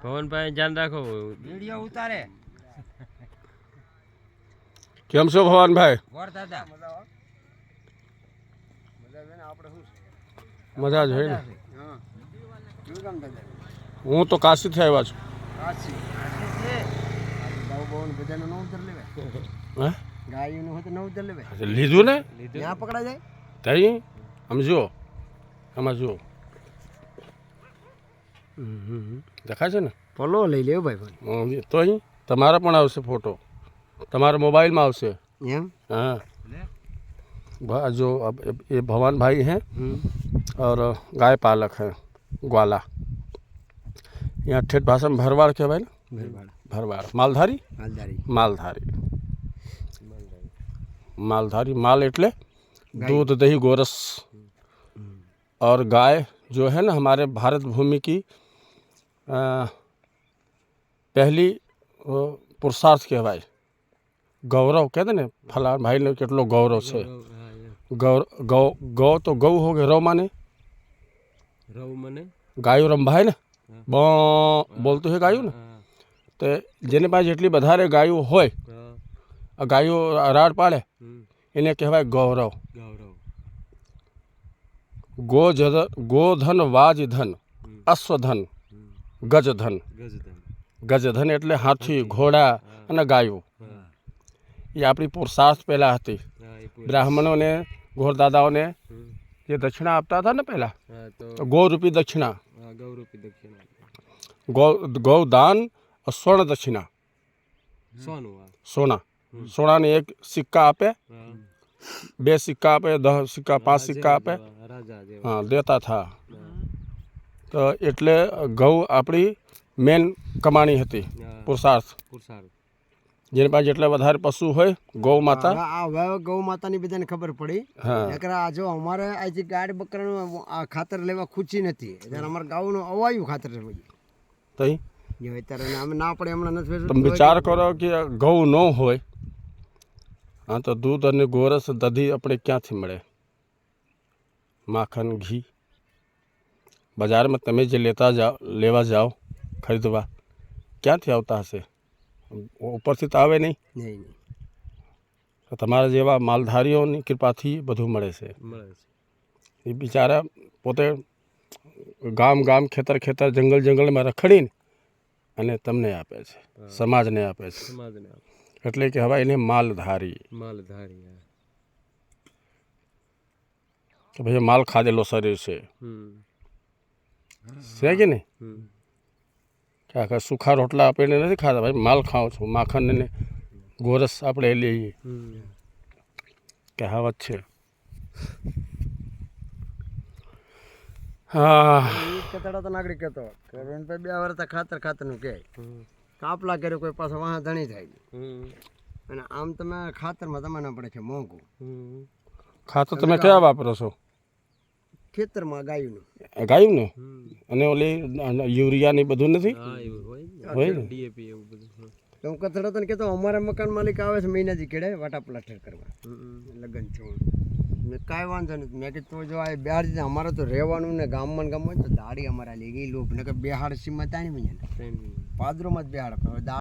પવનભાઈ ધ્યાન રાખો વિડિયો ઉતારે કેમ છો ભવાનભાઈ? વર દાદા મજા જ હોય ને. હા શું કામ દાદા? હું તો કાશીથી આવ્યા છું. કાશી છે બાઉ બાઉ બધાને નો ઉતર લેવે હે ગાયનું હોય તો નો ઉતર લેવે લીધું ને ત્યાં પકડા જાય તઈ આમ જુઓ આમાં જુઓ દેખાય છે ને પલો લઈ લેવો ભાઈ તો અહીં તમારા પણ આવશે ફોટો તમારા મોબાઈલમાં આવશે એમ हाँ जो अब ये भवान भाई हैं और गाय पालक हैं ग्वाला यहाँ ठेठ भाषा में भरवाड़ कहवाय ना भरवाड़ मालधारी मालधारी मालधारी माल एटले दूध दही गोरस और गाय जो है ना हमारे भारत भूमि की पहली पुरुषार्थ कहवाय गौरव कहते ने फला भाई ने કેટલો गौरव છે गौ तो गौ हो गए रव माने गायो रंभाय ने बोलતું है गाયું ને તો જેની પાસે જેટલી વધારે ગાયો હોય ગાયો રાડ પાડે એને કહેવાય ગૌરવ ગોધન વાજધન અશ્વધન ગજધન ગજધન એટલે હાથી ઘોડા અને ગાયો એ આપણી પુરુષાર્થ પહેલાં હતી બ્રાહ્મણોને ઘોરદાદાઓને જે દક્ષિણા આપતા હતા ને પહેલાં ગૌરૂપી દક્ષિણા ગૌદાન સ્વર્ણ દક્ષિણા સોના સોનાને એક સિક્કા આપે 2 સિક્કા આપે 10 સિક્કા 5 સિક્કા આપે હા દેતા થા તો એટલે ગૌ આપણી મેન કમાણી હતી પુરુષાર્થ જેની પાસે જેટલા વધારે પશુ હોય ગૌ માતા હવે ગૌ માતાની બધાને ખબર પડી નકર આ જો અમારે આજે ગાડ બકરાનું આ ખાતર લેવા ખુચી નથી એટલે અમારે ગાઉનું અવાયું ખાતર લેવું તઈ જો અત્યારે અમે ના પડે હમણાં નથી તમે વિચાર કરો કે ગૌ ન હોય હા તો દૂધ અને ગોરસ દધી આપણે ક્યાંથી મળે માખણ ઘી બજારમાં તમે જે લેવા જાઓ ખરીદવા ક્યાંથી આવતા હશે ઉપરથી તો આવે નહીં તો તમારા જેવા માલધારીઓની કૃપાથી બધું મળે છે એ બિચારા પોતે ગામ ગામ ખેતર ખેતર જંગલ જંગલમાં રખડીને અને તમને આપે છે સમાજને આપે છે એટલે કે હવે એને માલધારી કે ભાઈ માલ ખાધેલો શરીર છે કે નહીં કે આખા સુખા રોટલા આપણે નથી ખાતા ભાઈ માલ ખાઓ છો માખણ ને ગોરસ આપણે લઈએ કહેવત છે હા કતડા તો નાગરિક કહેતો ભાઈ 2 વર્ષ ખાતરનું કહે કાપલા કર્યો કોઈ પાછો વાહ ધણી થાય અને આમ તમે ખાતરમાં તમને પડે છે મોંઘું ખાતર તમે ક્યાં વાપરો છો ખેતરમાં ગાયું ને અને ઓલી યુરિયા ને બધું નથી હોય ને તો હું કથડા તને કહેતો અમારા મકાન માલિક આવે છે મહિનાથી કેડે વાટા પ્લાસ્ટર કરવા લગ્ન છે મેં કાંઈ વાંધો નથી મેં કીધું જો આ બિહાર અમારે તો રહેવાનું ને ગામમાં તો દાડી અમારા લઈ ગઈ લોભ ને કે બિહાર સીમાં તાણી પાદરોમાં જ બિહાર